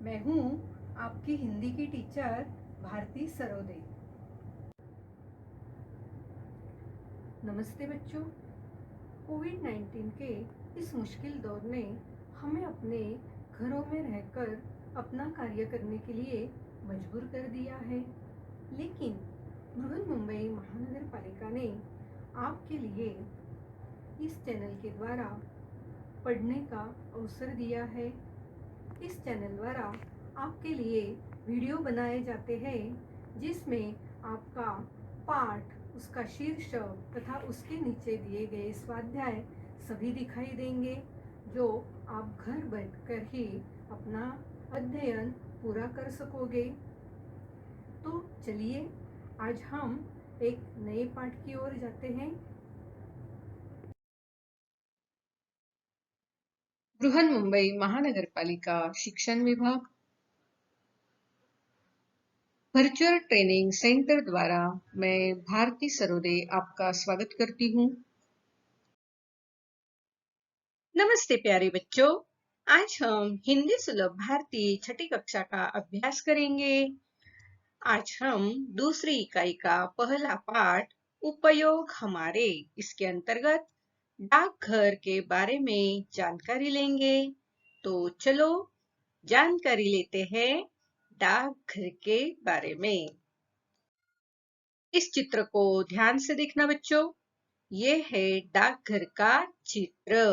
मैं हूँ आपकी हिंदी की टीचर भारती सरोदे। नमस्ते बच्चों। कोविड-19 के इस मुश्किल दौर ने हमें अपने घरों में रहकर अपना कार्य करने के लिए मजबूर कर दिया है, लेकिन बृहन्मुंबई महानगर पालिका ने आपके लिए इस चैनल के द्वारा पढ़ने का अवसर दिया है। इस चैनल द्वारा आपके लिए वीडियो बनाए जाते हैं जिसमें आपका पाठ, उसका शीर्षक तथा उसके नीचे दिए गए स्वाध्याय सभी दिखाई देंगे, जो आप घर बैठकर ही अपना अध्ययन पूरा कर सकोगे। तो चलिए आज हम एक नए पाठ की ओर जाते हैं। बृहन्मुंबई महानगरपालिका शिक्षण विभाग वर्चुअल ट्रेनिंग सेंटर द्वारा मैं भारती सरोदे आपका स्वागत करती हूँ। नमस्ते प्यारे बच्चों, आज हम हिंदी सुलभ भारती छठी कक्षा का अभ्यास करेंगे। आज हम दूसरी इकाई का पहला पाठ उपयोग हमारे, इसके अंतर्गत डाकघर के बारे में जानकारी लेंगे। तो चलो जानकारी लेते हैं डाकघर के बारे में। इस चित्र को ध्यान से देखना बच्चों, ये है डाकघर का चित्र।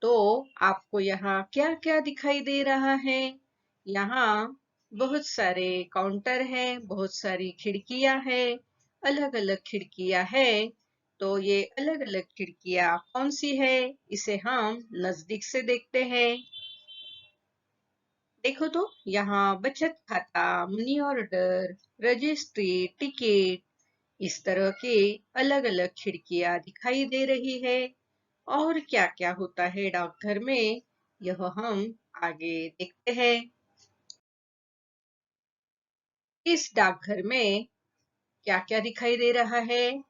तो आपको यहाँ क्या क्या दिखाई दे रहा है? यहाँ बहुत सारे काउंटर हैं, बहुत सारी खिड़कियां हैं, अलग अलग खिड़कियां हैं। तो ये अलग अलग खिड़कियां कौन सी है, इसे हम नजदीक से देखते हैं। देखो तो यहाँ बचत खाता, मनी ऑर्डर, रजिस्ट्री, टिकट, इस तरह के अलग अलग खिड़कियां दिखाई दे रही है। और क्या क्या होता है डाकघर में, यह हम आगे देखते हैं। इस डाकघर में क्या क्या दिखाई दे रहा है?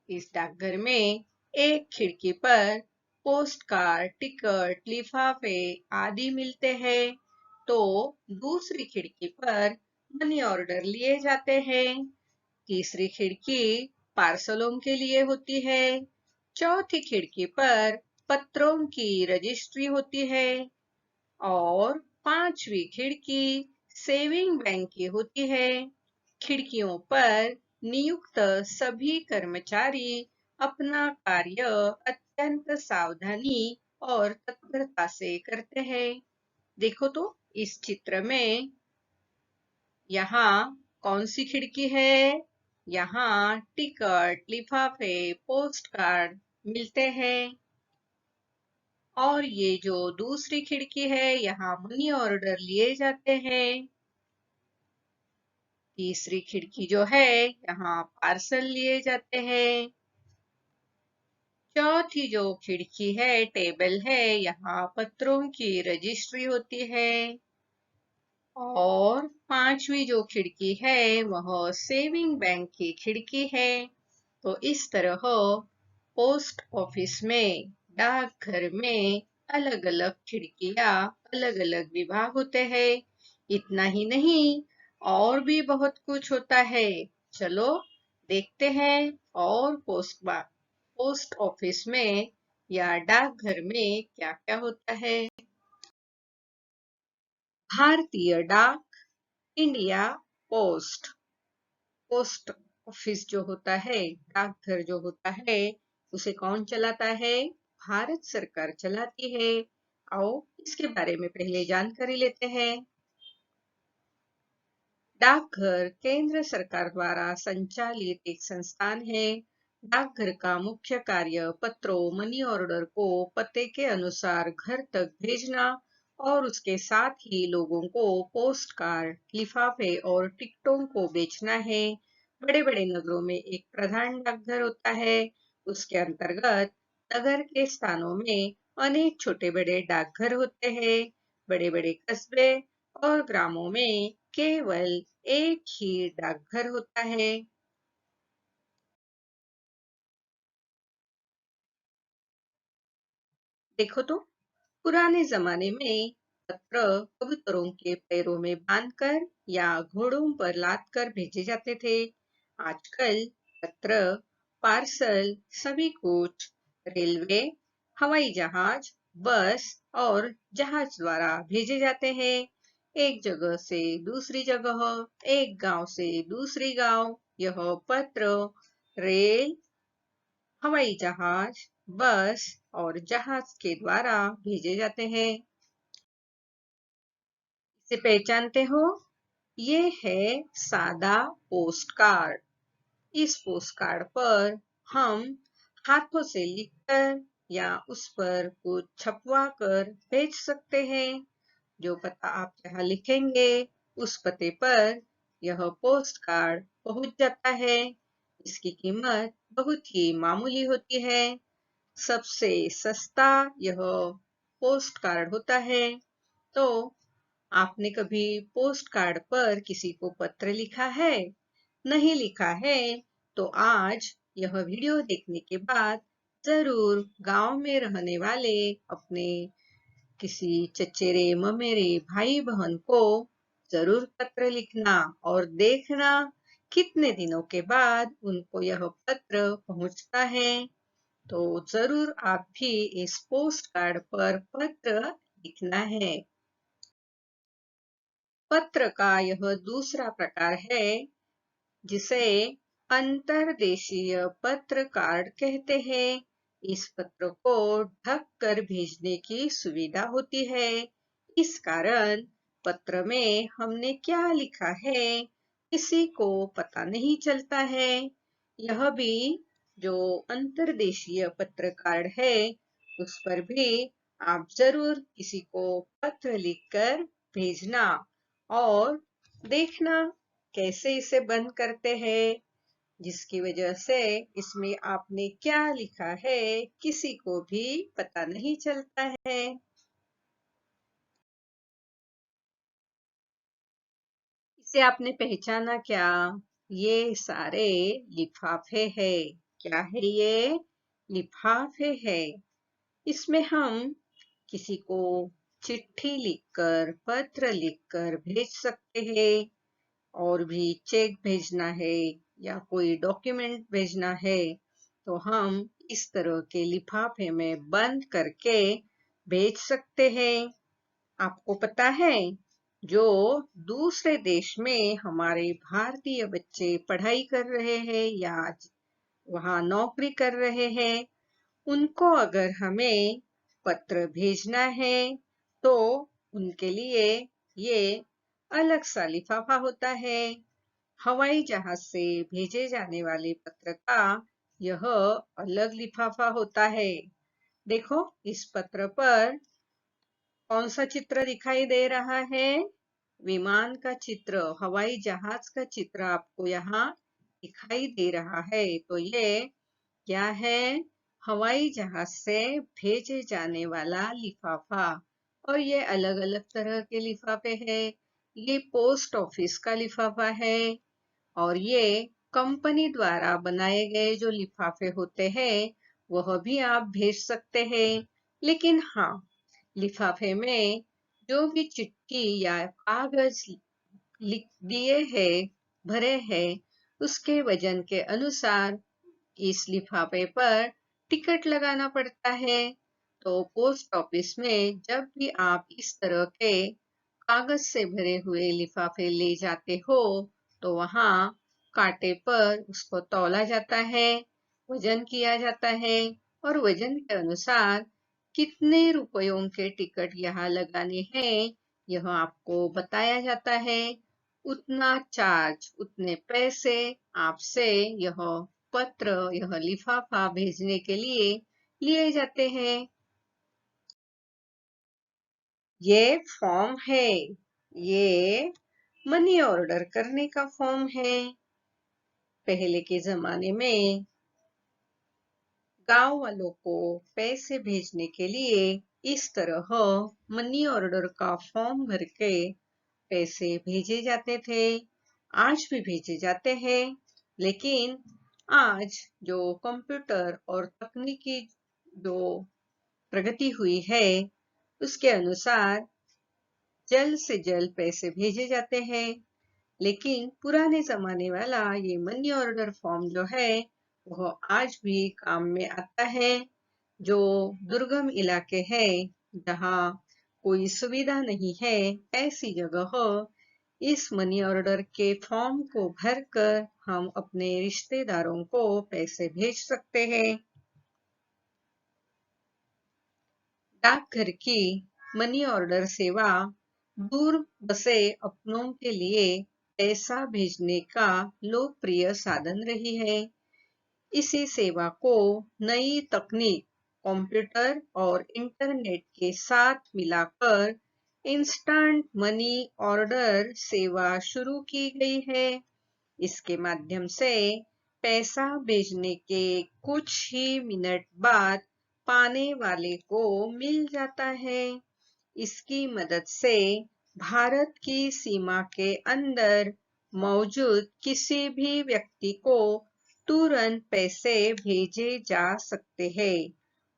इस डाकघर में एक खिड़की पर पोस्ट कार्ड, टिकट, लिफाफे आदि मिलते हैं। तो दूसरी खिड़की पर मनी ऑर्डर लिए जाते हैं। तीसरी खिड़की पार्सलों के लिए होती है। चौथी खिड़की पर पत्रों की रजिस्ट्री होती है। और पांचवी खिड़की सेविंग बैंक की होती है। खिड़कियों पर नियुक्त सभी कर्मचारी अपना कार्य अत्यंत सावधानी और तत्परता से करते हैं। देखो तो इस चित्र में यहाँ कौन सी खिड़की है? यहाँ टिकट, लिफाफे, पोस्ट कार्ड मिलते हैं। और ये जो दूसरी खिड़की है, यहाँ मनी ऑर्डर लिए जाते हैं। तीसरी खिड़की जो है, यहाँ पार्सल लिए जाते हैं। चौथी जो खिड़की है, टेबल है, यहाँ पत्रों की रजिस्ट्री होती है। और पांचवी जो खिड़की है, वह सेविंग बैंक की खिड़की है। तो इस तरह पोस्ट ऑफिस में, डाकघर में अलग अलग खिड़कियां, अलग अलग विभाग होते हैं। इतना ही नहीं, और भी बहुत कुछ होता है। चलो देखते हैं और पोस्ट ऑफिस में या डाकघर में क्या क्या होता है। भारतीय डाक, इंडिया पोस्ट। पोस्ट ऑफिस जो होता है, डाकघर जो होता है, उसे कौन चलाता है? भारत सरकार चलाती है। आओ इसके बारे में पहले जानकारी लेते हैं। डाकघर केंद्र सरकार द्वारा संचालित एक संस्थान है। डाकघर का मुख्य कार्य पत्रों, मनी ऑर्डर को पते के अनुसार घर तक भेजना और उसके साथ ही लोगों को पोस्ट कार्ड, लिफाफे और टिकटों को बेचना है। बड़े बड़े नगरों में एक प्रधान डाकघर होता है। उसके अंतर्गत नगर के स्थानों में अनेक छोटे बड़े डाकघर होते हैं। बड़े बड़े कस्बे और ग्रामों में केवल एक ही डाकघर होता है। देखो तो पुराने जमाने में पत्र कबूतरों के पैरों में बांधकर या घोड़ों पर लादकर भेजे जाते थे। आजकल पत्र, पार्सल सभी कुछ रेलवे, हवाई जहाज, बस और जहाज द्वारा भेजे जाते हैं। एक जगह से दूसरी जगह, एक गांव से दूसरी गांव, यह पत्र रेल, हवाई जहाज, बस और जहाज के द्वारा भेजे जाते हैं। इसे पहचानते हो? ये है सादा पोस्ट कार्ड। इस पोस्ट कार्ड पर हम हाथों से लिखकर या उस पर कुछ छपवा कर भेज सकते हैं। जो पता आप यहाँ लिखेंगे, उस पते पर यह पोस्ट कार्ड पहुंच जाता है। इसकी कीमत बहुत ही मामूली होती है। सबसे सस्ता यह पोस्ट कार्ड होता है। तो आपने कभी पोस्ट कार्ड पर किसी को पत्र लिखा है? नहीं लिखा है तो आज यह वीडियो देखने के बाद जरूर गांव में रहने वाले अपने किसी चचेरे ममेरे भाई बहन को जरूर पत्र लिखना और देखना कितने दिनों के बाद उनको यह पत्र पहुंचता है। तो जरूर आप भी इस पोस्ट कार्ड पर पत्र लिखना है। पत्र का यह दूसरा प्रकार है जिसे अंतर्देशीय पत्र कार्ड कहते हैं। इस पत्र को ढक कर भेजने की सुविधा होती है। इस कारण पत्र में हमने क्या लिखा है किसी को पता नहीं चलता है। यह भी जो अंतर्देशीय पत्र कार्ड है उस पर भी आप जरूर किसी को पत्र लिखकर भेजना और देखना कैसे इसे बंद करते हैं, जिसकी वजह से इसमें आपने क्या लिखा है किसी को भी पता नहीं चलता है। इसे आपने पहचाना क्या? ये सारे लिफाफे हैं। क्या है ये? लिफाफे है। इसमें हम किसी को चिट्ठी लिखकर, पत्र लिखकर भेज सकते हैं। और भी चेक भेजना है या कोई डॉक्यूमेंट भेजना है तो हम इस तरह के लिफाफे में बंद करके भेज सकते हैं। आपको पता है जो दूसरे देश में हमारे भारतीय बच्चे पढ़ाई कर रहे हैं या वहाँ नौकरी कर रहे हैं, उनको अगर हमें पत्र भेजना है तो उनके लिए ये अलग सा लिफाफा होता है। हवाई जहाज से भेजे जाने वाले पत्र का यह अलग लिफाफा होता है। देखो इस पत्र पर कौन सा चित्र दिखाई दे रहा है? विमान का चित्र, हवाई जहाज का चित्र आपको यहाँ दिखाई दे रहा है। तो ये क्या है? हवाई जहाज से भेजे जाने वाला लिफाफा। और ये अलग अलग तरह के लिफाफे हैं। ये पोस्ट ऑफिस का लिफाफा है और ये कंपनी द्वारा बनाए गए जो लिफाफे होते हैं वह भी आप भेज सकते हैं। लेकिन हाँ, लिफाफे में जो भी चिट्ठी या कागज लिख दिए हैं, भरे हैं, उसके वजन के अनुसार इस लिफाफे पर टिकट लगाना पड़ता है। तो पोस्ट ऑफिस में जब भी आप इस तरह के कागज से भरे हुए लिफाफे ले जाते हो तो वहां कांटे पर उसको तौला जाता है, वजन किया जाता है और वजन के अनुसार कितने रुपयों के टिकट यहाँ लगाने हैं यह आपको बताया जाता है। उतना चार्ज, उतने पैसे आपसे यह पत्र, यह लिफाफा भेजने के लिए लिए जाते हैं। ये फॉर्म है। ये मनी ऑर्डर करने का फॉर्म है। पहले के जमाने में गांव वालों को पैसे भेजने के लिए इस तरह मनी ऑर्डर का फॉर्म भर के पैसे भेजे जाते थे। आज भी भेजे जाते हैं, लेकिन आज जो कंप्यूटर और तकनीकी जो प्रगति हुई है उसके अनुसार जल्द से जल्द पैसे भेजे जाते हैं। लेकिन पुराने जमाने वाला ये मनी ऑर्डर फॉर्म जो है वह आज भी काम में आता है। जो दुर्गम इलाके हैं, जहाँ कोई सुविधा नहीं है, ऐसी जगह इस मनी ऑर्डर के फॉर्म को भरकर हम अपने रिश्तेदारों को पैसे भेज सकते हैं। डाकघर की मनी ऑर्डर सेवा दूर बसे अपनों के लिए पैसा भेजने का लोकप्रिय साधन रही है। इसी सेवा को नई तकनीक, कंप्यूटर और इंटरनेट के साथ मिलाकर इंस्टेंट मनी ऑर्डर सेवा शुरू की गई है। इसके माध्यम से पैसा भेजने के कुछ ही मिनट बाद पाने वाले को मिल जाता है। इसकी मदद से भारत की सीमा के अंदर मौजूद किसी भी व्यक्ति को तुरंत पैसे भेजे जा सकते हैं।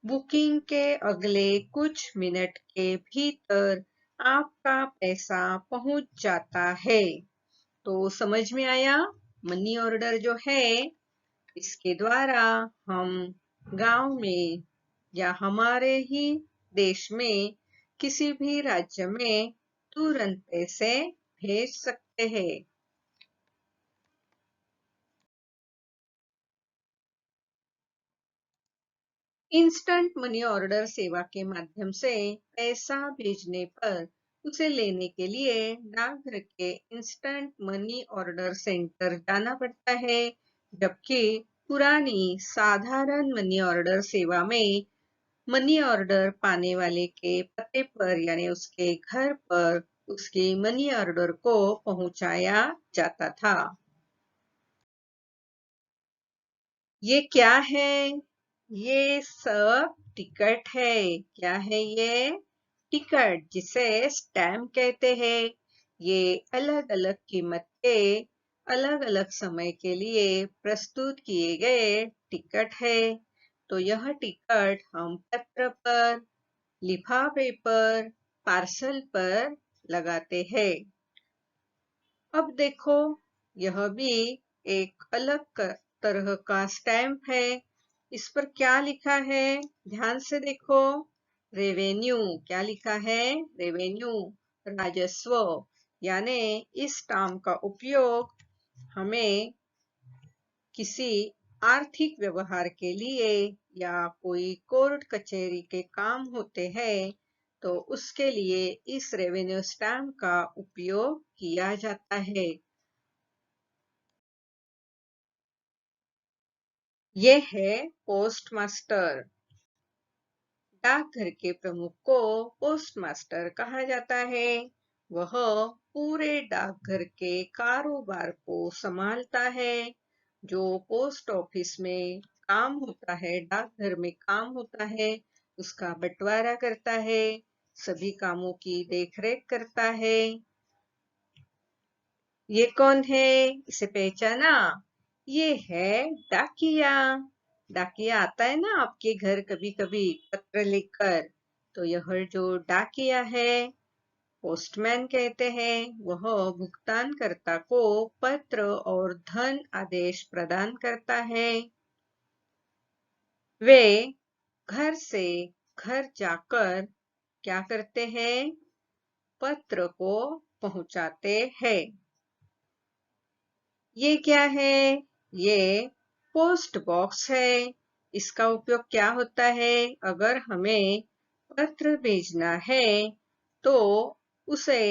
बुकिंग के अगले कुछ मिनट के भीतर आपका पैसा पहुंच जाता है। तो समझ में आया? मनी ऑर्डर जो है इसके द्वारा हम गांव में या हमारे ही देश में किसी भी राज्य में तुरंत पैसे भेज सकते हैं। इंस्टेंट मनी ऑर्डर सेवा के माध्यम से पैसा भेजने पर उसे लेने के लिए डाकघर के इंस्टेंट मनी ऑर्डर सेंटर जाना पड़ता है, जबकि पुरानी साधारण मनी ऑर्डर सेवा में मनी ऑर्डर पाने वाले के पते पर यानी उसके घर पर उसकी मनी ऑर्डर को पहुंचाया जाता था। ये क्या है? ये सब टिकट है। क्या है ये? टिकट, जिसे स्टैम्प कहते हैं। ये अलग अलग कीमत के अलग अलग समय के लिए प्रस्तुत किए गए टिकट है। तो यह टिकट हम पत्र पर, लिफाफे पर, पार्सल पर लगाते हैं। अब देखो, यह भी एक अलग तरह का स्टैम्प है। इस पर क्या लिखा है? ध्यान से देखो। रेवेन्यू। क्या लिखा है? रेवेन्यू, राजस्व। यानी इस स्टैम्प का उपयोग हमें किसी आर्थिक व्यवहार के लिए या कोई कोर्ट कचहरी के काम होते हैं तो उसके लिए इस रेवेन्यू स्टैम्प का उपयोग किया जाता है। ये है पोस्ट मास्टर। डाकघर के प्रमुख को पोस्ट मास्टर कहा जाता है। वह पूरे डाकघर के कारोबार को संभालता है। जो पोस्ट ऑफिस में काम होता है, डाकघर में काम होता है, उसका बंटवारा करता है, सभी कामों की देखरेख करता है। ये कौन है? इसे पहचाना? ये है डाकिया। डाकिया आता है ना आपके घर कभी कभी पत्र लिखकर। तो यह जो डाकिया है, पोस्टमैन कहते हैं, वह भुगतानकर्ता को पत्र और धन आदेश प्रदान करता है। वे घर से घर जाकर क्या करते हैं? पत्र को पहुंचाते हैं। ये क्या है? ये पोस्ट बॉक्स है। इसका उपयोग क्या होता है? अगर हमें पत्र भेजना है तो उसे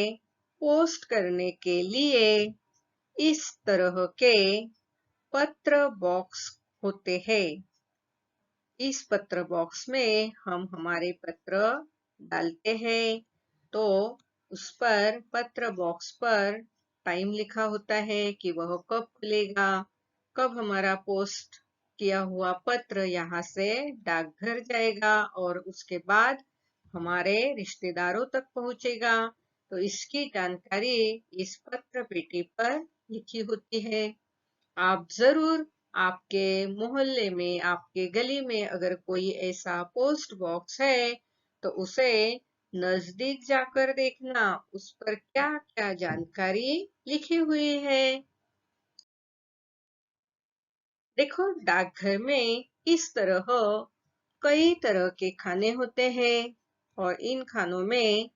पोस्ट करने के लिए इस तरह के पत्र बॉक्स होते हैं। इस पत्र बॉक्स में हम हमारे पत्र डालते हैं। तो उस पर, पत्र बॉक्स पर टाइम लिखा होता है कि वह कब खुलेगा, कब हमारा पोस्ट किया हुआ पत्र यहाँ से डाकघर जाएगा और उसके बाद हमारे रिश्तेदारों तक पहुंचेगा। तो इसकी जानकारी इस पत्र पेटी पर लिखी होती है। आप जरूर आपके मोहल्ले में, आपके गली में अगर कोई ऐसा पोस्ट बॉक्स है तो उसे नजदीक जाकर देखना उस पर क्या क्या जानकारी लिखी हुई है। देखो, डाकघर में इस तरह कई तरह के खाने होते हैं और इन खानों में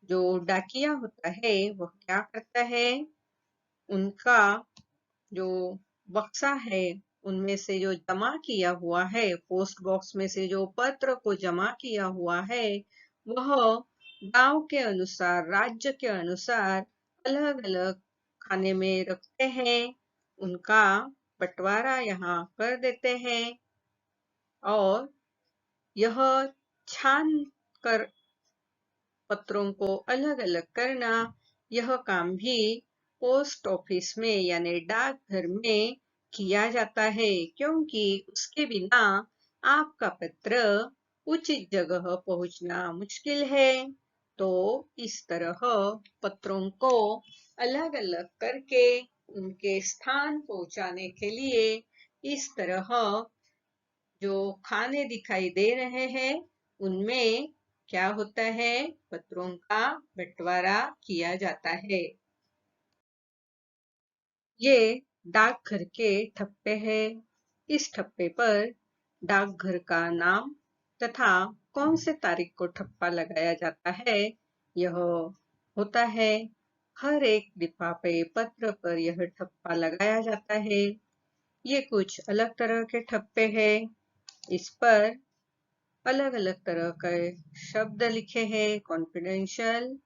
जो डाकिया होता है वह क्या करता है, उनका जो बक्सा है उनमें से जो जमा किया हुआ है, पोस्ट बॉक्स में से जो पत्र को जमा किया हुआ है वह गांव के अनुसार, राज्य के अनुसार अलग अलग खाने में रखते हैं, उनका बंटवारा यहाँ कर देते हैं और यह छान कर पत्रों को अलग अलग करना, यह काम भी पोस्ट ऑफिस में यानी डाकघर में किया जाता है, क्योंकि उसके बिना आपका पत्र उचित जगह पहुंचना मुश्किल है। तो इस तरह पत्रों को अलग अलग करके उनके स्थान पहुंचाने के लिए इस तरह जो खाने दिखाई दे रहे हैं उनमें क्या होता है, पत्रों का बंटवारा किया जाता है। ये डाकघर के ठप्पे हैं। इस ठप्पे पर डाकघर का नाम तथा कौन से तारीख को ठप्पा लगाया जाता है यह होता है। हर एक लिफाफे पत्र पर यह ठप्पा लगाया जाता है। ये कुछ अलग तरह के ठप्पे हैं। इस पर अलग अलग तरह के शब्द लिखे हैं, confidential,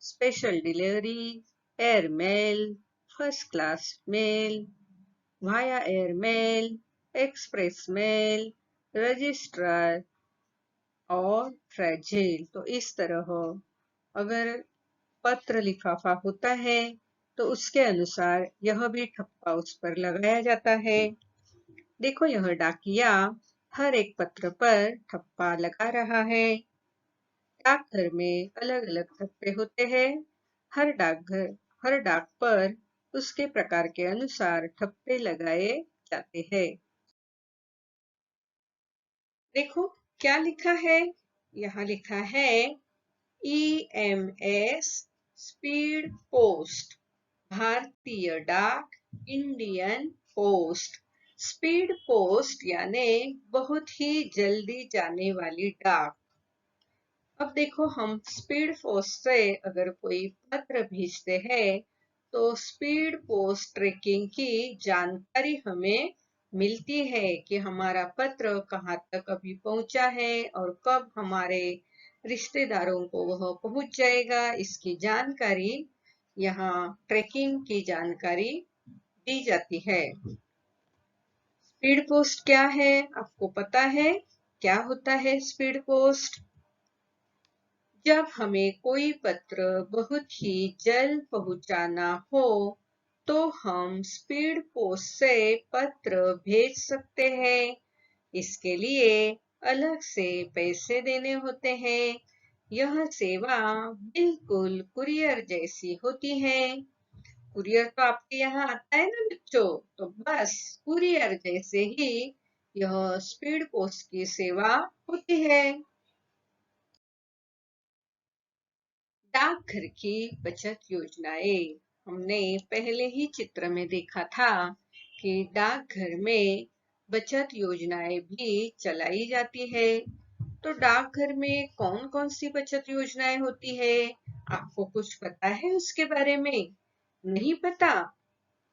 special delivery, air mail, first class mail, via air mail, express mail, registrar और फ्रैजिल। तो इस तरह अगर पत्र लिफाफा होता है तो उसके अनुसार यह भी ठप्पा उस पर लगाया जाता है। देखो, यह डाकिया हर एक पत्र पर ठप्पा लगा रहा है। डाकघर में अलग अलग ठप्पे होते हैं। हर डाक पर उसके प्रकार के अनुसार ठप्पे लगाए जाते हैं। देखो क्या लिखा है, यहाँ लिखा है EMS स्पीड पोस्ट, भारतीय डाक, इंडियन पोस्ट। स्पीड पोस्ट यानी बहुत ही जल्दी जाने वाली डाक। अब देखो, हम स्पीड पोस्ट से अगर कोई पत्र भेजते हैं तो स्पीड पोस्ट ट्रैकिंग की जानकारी हमें मिलती है कि हमारा पत्र कहाँ तक अभी पहुंचा है और कब हमारे रिश्तेदारों को वह पहुंच जाएगा, इसकी जानकारी यहाँ ट्रैकिंग की जानकारी दी जाती है। स्पीड पोस्ट क्या है, आपको पता है क्या होता है स्पीड पोस्ट? जब हमें कोई पत्र बहुत ही जल्द पहुंचाना हो तो हम स्पीड पोस्ट से पत्र भेज सकते हैं। इसके लिए अलग से पैसे देने होते हैं। यह सेवा बिल्कुल कुरियर जैसी होती है। कुरियर तो आपके यहाँ आता है ना बच्चों, तो बस कुरियर जैसे ही यह स्पीड पोस्ट की सेवा होती है। डाकघर की बचत योजनाएं हमने पहले ही चित्र में देखा था कि डाकघर में बचत योजनाएं भी चलाई जाती है। तो डाकघर में कौन कौन सी बचत योजनाएं होती है, आपको कुछ पता है उसके बारे में? नहीं पता?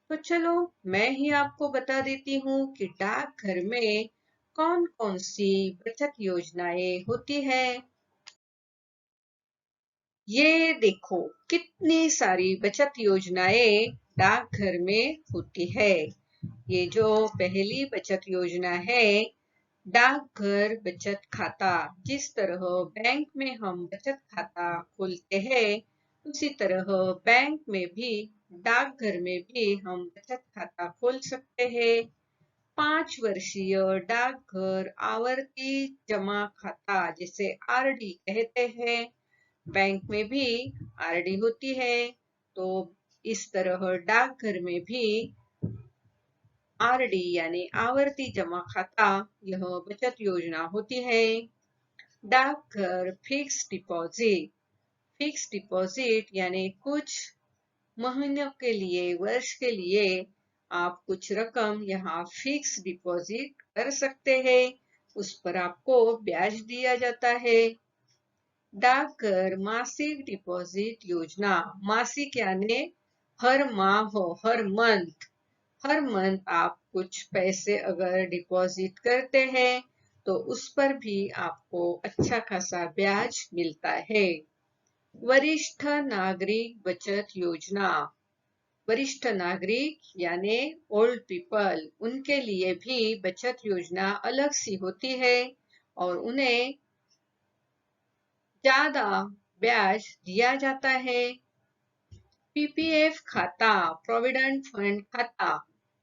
तो चलो मैं ही आपको बता देती हूँ कि डाकघर में कौन कौन सी बचत योजनाएं होती है। ये देखो कितनी सारी बचत योजनाएं डाकघर में होती है। ये जो पहली बचत योजना है, डाकघर बचत खाता। जिस तरह बैंक में हम बचत खाता खोलते हैं उसी तरह बैंक में भी, डाकघर में भी हम बचत खाता खोल सकते हैं। 5 वर्षीय डाकघर आवर्ती जमा खाता जिसे RD कहते हैं, बैंक में भी RD होती है। तो इस तरह डाकघर में भी RD यानी आवर्ती जमा खाता, यह बचत योजना होती है। डाकघर फिक्स डिपॉजिट यानी कुछ महीनों के लिए, वर्ष के लिए आप कुछ रकम यहाँ फिक्स डिपॉजिट कर सकते हैं। उस पर आपको ब्याज दिया जाता है। डाकघर मासिक डिपॉजिट योजना, मासिक यानी हर माह हो, हर मंथ आप कुछ पैसे अगर डिपॉजिट करते हैं तो उस पर भी आपको अच्छा खासा ब्याज मिलता है। वरिष्ठ नागरिक बचत योजना, वरिष्ठ नागरिक यानी ओल्ड पीपल, उनके लिए भी बचत योजना अलग सी होती है और उन्हें ज्यादा ब्याज दिया जाता है। पीपीएफ खाता, प्रोविडेंट फंड खाता,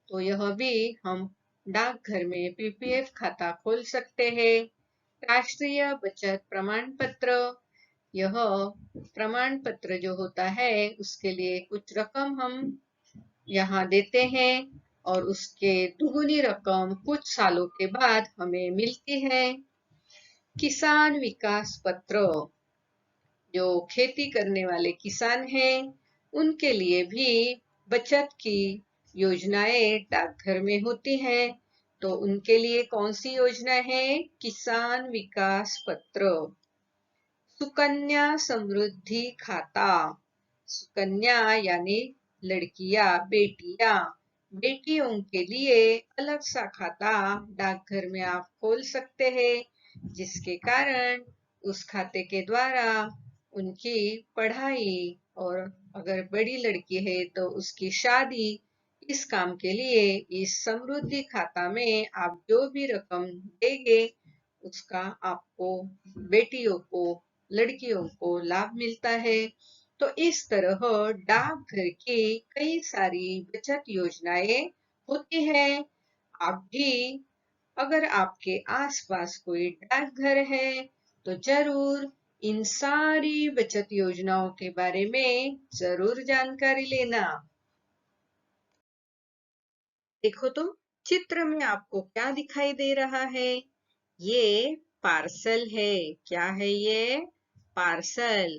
तो यह भी हम डाकघर में पीपीएफ खाता खोल सकते हैं। राष्ट्रीय बचत प्रमाण पत्र, यह प्रमाण पत्र जो होता है उसके लिए कुछ रकम हम यहाँ देते हैं और उसके दुगुनी रकम कुछ सालों के बाद हमें मिलती है। किसान विकास पत्र, जो खेती करने वाले किसान हैं उनके लिए भी बचत की योजनाएं डाकघर में होती हैं। तो उनके लिए कौन सी योजना है? किसान विकास पत्र। सुकन्या समृद्धि खाता, सुकन्या यानी लड़कियां, बेटियों के लिए अलग सा खाता डाकघर में आप खोल सकते हैं, जिसके कारण उस खाते के द्वारा उनकी पढ़ाई और अगर बड़ी लड़की है तो उसकी शादी, इस काम के लिए इस समृद्धि खाता में आप जो भी रकम देंगे उसका आपको, बेटियों को, लड़कियों को लाभ मिलता है। तो इस तरह डाकघर की कई सारी बचत योजनाएं होती हैं। आप भी अगर आपके आसपास कोई डाकघर है तो जरूर इन सारी बचत योजनाओं के बारे में जरूर जानकारी लेना। देखो तो चित्र में आपको क्या दिखाई दे रहा है? ये पार्सल है। क्या है ये? पार्सल।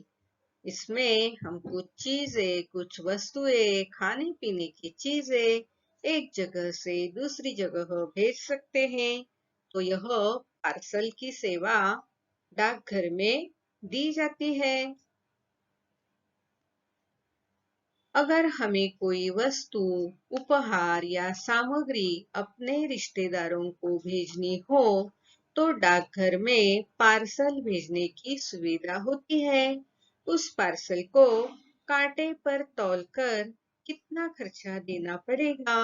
इसमें हम कुछ चीजें, कुछ वस्तुएं, खाने पीने की चीजें एक जगह से दूसरी जगह भेज सकते हैं। तो यह पार्सल की सेवा डाकघर में दी जाती है। अगर हमें कोई वस्तु, उपहार या सामग्री अपने रिश्तेदारों को भेजनी हो तो डाकघर में पार्सल भेजने की सुविधा होती है। उस पार्सल को कांटे पर तौलकर कितना खर्चा देना पड़ेगा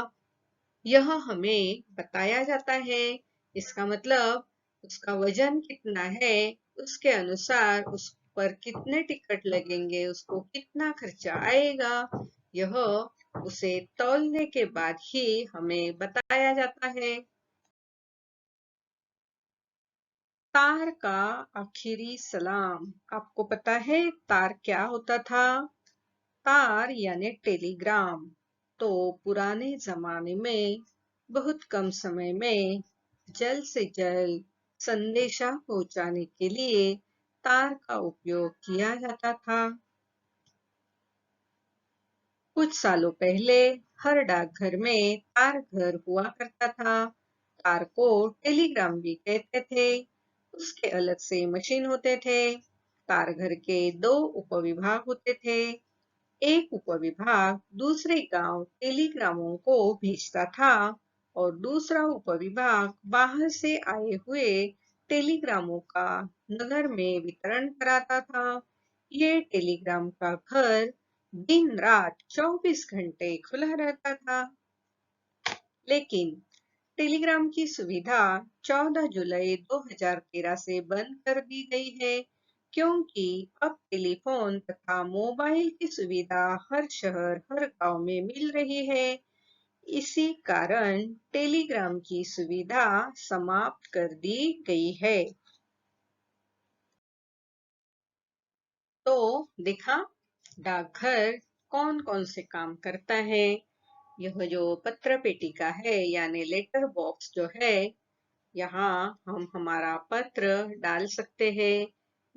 यह हमें बताया जाता है। इसका मतलब उसका वजन कितना है, उसके अनुसार उस पर कितने टिकट लगेंगे, उसको कितना खर्चा आएगा, यह उसे तौलने के बाद ही हमें बताया जाता है। तार का आखिरी सलाम, आपको पता है तार क्या होता था? तार यानी टेलीग्राम। तो पुराने जमाने में बहुत कम समय में जल्द से जल्द संदेशा पहुंचाने के लिए तार का उपयोग किया जाता था। कुछ सालों पहले हर डाकघर में तार घर हुआ करता था। तार को टेलीग्राम भी कहते थे। उसके अलग से मशीन होते थे। तार घर के दो उपविभाग होते थे। एक उपविभाग दूसरे गांव टेलीग्रामों को भेजता था और दूसरा उपविभाग बाहर से आए हुए टेलीग्रामों का नगर में वितरण कराता था। ये टेलीग्राम का घर दिन रात 24 घंटे खुला रहता था। लेकिन टेलीग्राम की सुविधा 14 जुलाई 2013 से बंद कर दी गई है, क्योंकि अब टेलीफोन तथा मोबाइल की सुविधा हर शहर, हर गांव में मिल रही है। इसी कारण टेलीग्राम की सुविधा समाप्त कर दी गई है। तो देखा डाकघर कौन कौन से काम करता है। यह जो पत्र पेटिका है यानी लेटर बॉक्स जो है यहाँ हम हमारा पत्र डाल सकते हैं।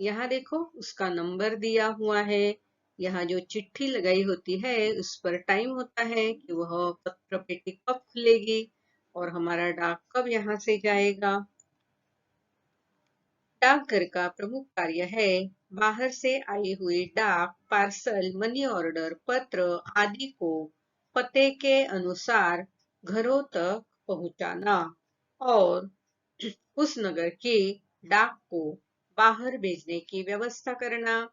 यहाँ देखो उसका नंबर दिया हुआ है। यहाँ जो चिट्ठी लगाई होती है उस पर टाइम होता है कि वह पत्र पेटी कब खुलेगी और हमारा डाक कब यहाँ से जाएगा। डाकघर का प्रमुख कार्य है बाहर से आई हुई डाक, पार्सल, मनी ऑर्डर, पत्र आदि को पते के अनुसार घरों तक पहुंचाना और उस नगर की डाक को बाहर भेजने की व्यवस्था करना।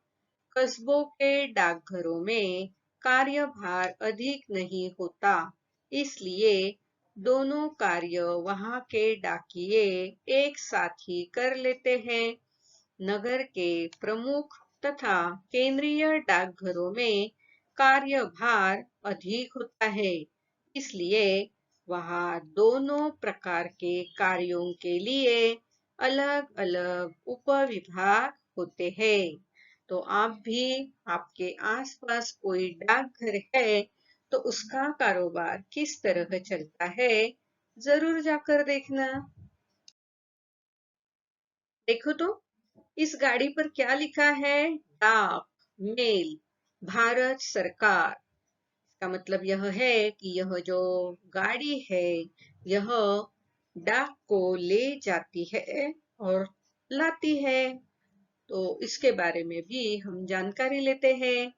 कस्बों के डाकघरों में कार्यभार अधिक नहीं होता, इसलिए दोनों कार्य वहां के डाकिये एक साथ ही कर लेते हैं। नगर के प्रमुख तथा केंद्रीय डाकघरों में कार्यभार अधिक होता है, इसलिए वहां दोनों प्रकार के कार्यों के लिए अलग-अलग उपविभाग होते हैं। तो आप भी आपके आसपास कोई डाकघर है तो उसका कारोबार किस तरह चलता है, जरूर जाकर देखना। देखो तो इस गाड़ी पर क्या लिखा है? डाक, मेल, भारत सरकार। इसका मतलब यह है कि यह जो गाड़ी है यह डाक को ले जाती है और लाती है। तो इसके बारे में भी हम जानकारी लेते हैं।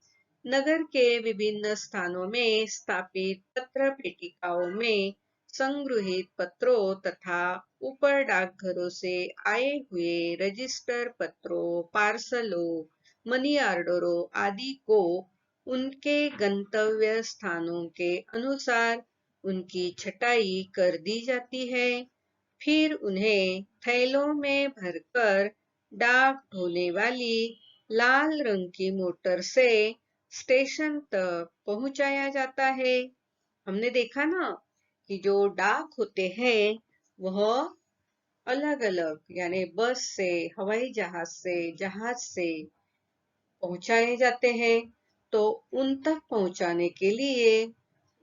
नगर के विभिन्न स्थानों में स्थापित पत्र पेटिकाओं में संग्रहित पत्रों तथा ऊपर डाकघरों से आए हुए रजिस्टर पत्रों, पार्सलों, मनी ऑर्डरों आदि को उनके गंतव्य स्थानों के अनुसार उनकी छटाई कर दी जाती है। फिर उन्हें थैलों में भरकर डाक ढोने वाली लाल रंग की मोटर से स्टेशन तक पहुंचाया जाता है। हमने देखा ना कि जो डाक होते हैं वह अलग-अलग यानी बस से, हवाई जहाज से पहुंचाए जाते हैं। तो उन तक पहुंचाने के लिए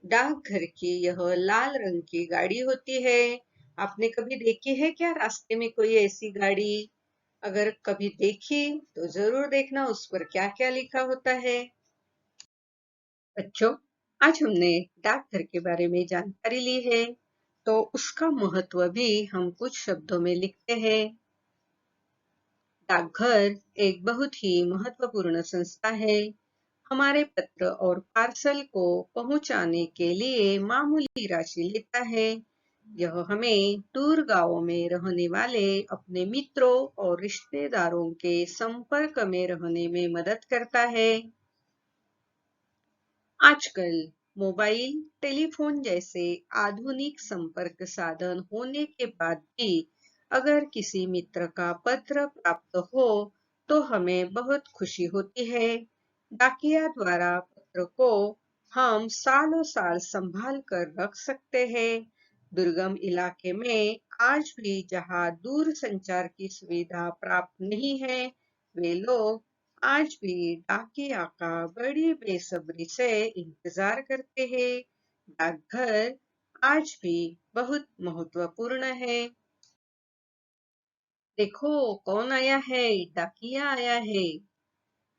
डाकघर की यह लाल रंग की गाड़ी होती है। आपने कभी देखी है क्या रास्ते में कोई ऐसी गाड़ी? अगर कभी देखी तो जरूर देखना उस पर क्या-क्या लिखा होता है। बच्चों, आज हमने डाकघर के बारे में जानकारी ली है, तो उसका महत्व भी हम कुछ शब्दों में लिखते हैं। डाकघर एक बहुत ही महत्वपूर्ण संस्था है। हमारे पत्र और पार्सल को पहुंचाने के लिए मामूली राशि लेता है। यह हमें दूर गांवों में रहने वाले अपने मित्रों और रिश्तेदारों के संपर्क में रहने में मदद करता है। आजकल मोबाइल, टेलीफोन जैसे आधुनिक संपर्क साधन होने के बाद भी अगर किसी मित्र का पत्र प्राप्त हो तो हमें बहुत खुशी होती है। डाकिया द्वारा पत्र को हम सालों साल संभाल कर रख सकते हैं। दुर्गम इलाके में आज भी जहां दूर संचार की सुविधा प्राप्त नहीं है, वे लोग आज भी डाकिया का बड़ी बेसब्री से इंतजार करते हैं। डाकघर आज भी बहुत महत्वपूर्ण है। देखो कौन आया है? डाकिया आया है।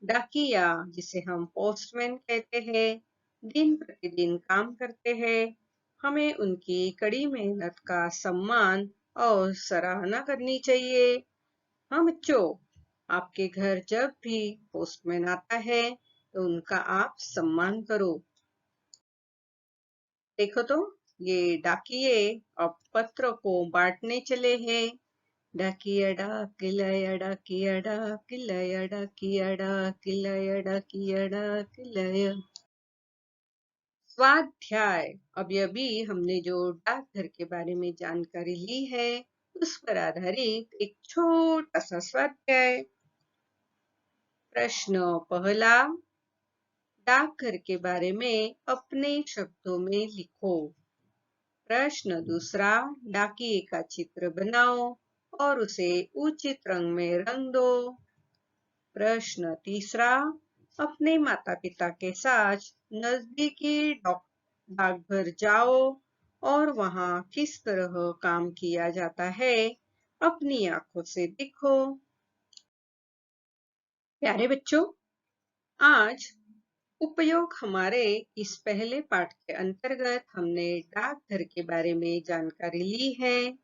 डाकिया जिसे हम पोस्टमैन कहते हैं, दिन प्रतिदिन काम करते हैं। हमें उनकी कड़ी मेहनत का सम्मान और सराहना करनी चाहिए। हाँ बच्चों, आपके घर जब भी पोस्टमैन आता है तो उनका आप सम्मान करो। देखो तो ये डाकिये अब पत्र को बांटने चले हैं। डाकिया डाकिया डाकिया डाकिया डाकिया डाकिया डाकिया डाकिया। स्वाध्याय। अभी अभी हमने जो डाकघर के बारे में जानकारी ली है उस पर आधारित एक छोटा सा स्वाध्याय। प्रश्न पहला, डाकघर के बारे में अपने शब्दों में लिखो। प्रश्न दूसरा, डाकिये का चित्र बनाओ और उसे उचित रंग में रंग दो। प्रश्न तीसरा, अपने माता पिता के साथ नजदीकी डाकघर जाओ और वहाँ किस तरह काम किया जाता है, अपनी आंखों से देखो। प्यारे बच्चों, आज उपयोग हमारे इस पहले पाठ के अंतर्गत हमने डाकघर के बारे में जानकारी ली है।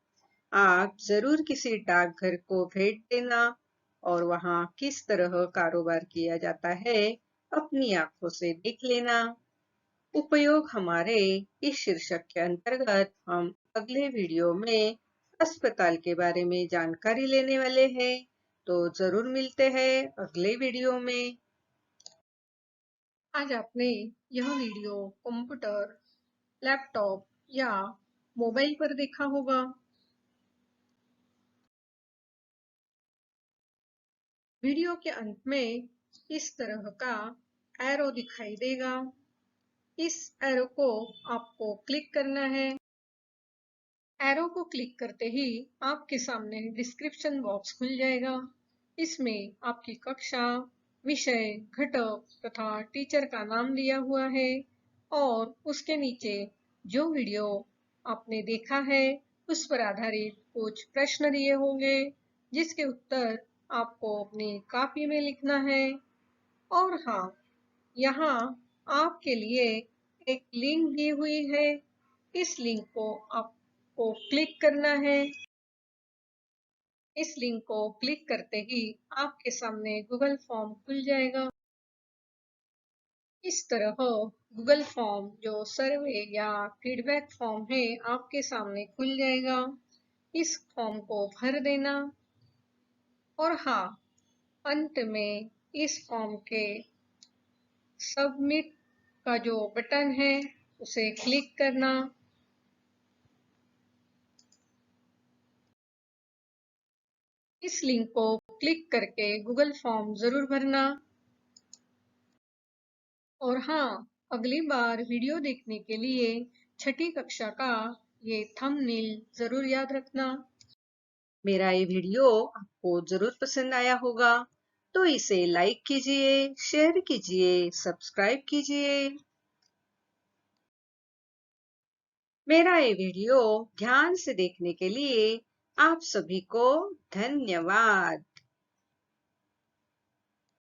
आप जरूर किसी डाकघर को भेंट देना और वहाँ किस तरह कारोबार किया जाता है, अपनी आंखों से देख लेना। उपयोग हमारे इस शीर्षक के अंतर्गत हम अगले वीडियो में अस्पताल के बारे में जानकारी लेने वाले हैं। तो जरूर मिलते हैं अगले वीडियो में। आज आपने यह वीडियो कंप्यूटर, लैपटॉप या मोबाइल पर देखा होगा। वीडियो के अंत में इस तरह का एरो दिखाई देगा। इस एरो को आपको क्लिक करना है। एरो को क्लिक करते ही आपके सामने डिस्क्रिप्शन बॉक्स खुल जाएगा। इसमें आपकी कक्षा, विषय, घटक तथा टीचर का नाम दिया हुआ है और उसके नीचे जो वीडियो आपने देखा है उस पर आधारित कुछ प्रश्न दिए होंगे, जिसके उत्तर आपको अपनी कॉपी में लिखना है। और हाँ, यहाँ आपके लिए एक लिंक दी हुई है। इस लिंक को आपको क्लिक करना है। इस लिंक को क्लिक करते ही आपके सामने गूगल फॉर्म खुल जाएगा। इस तरह गूगल फॉर्म जो सर्वे या फीडबैक फॉर्म है आपके सामने खुल जाएगा। इस फॉर्म को भर देना और हाँ, अंत में इस फॉर्म के सबमिट का जो बटन है उसे क्लिक करना। इस लिंक को क्लिक करके गूगल फॉर्म जरूर भरना। और हाँ, अगली बार वीडियो देखने के लिए छठी कक्षा का ये थंबनेल जरूर याद रखना। मेरा ये वीडियो आपको जरूर पसंद आया होगा, तो इसे लाइक कीजिए, शेयर कीजिए, सब्सक्राइब कीजिए। मेरा ये वीडियो ध्यान से देखने के लिए आप सभी को धन्यवाद।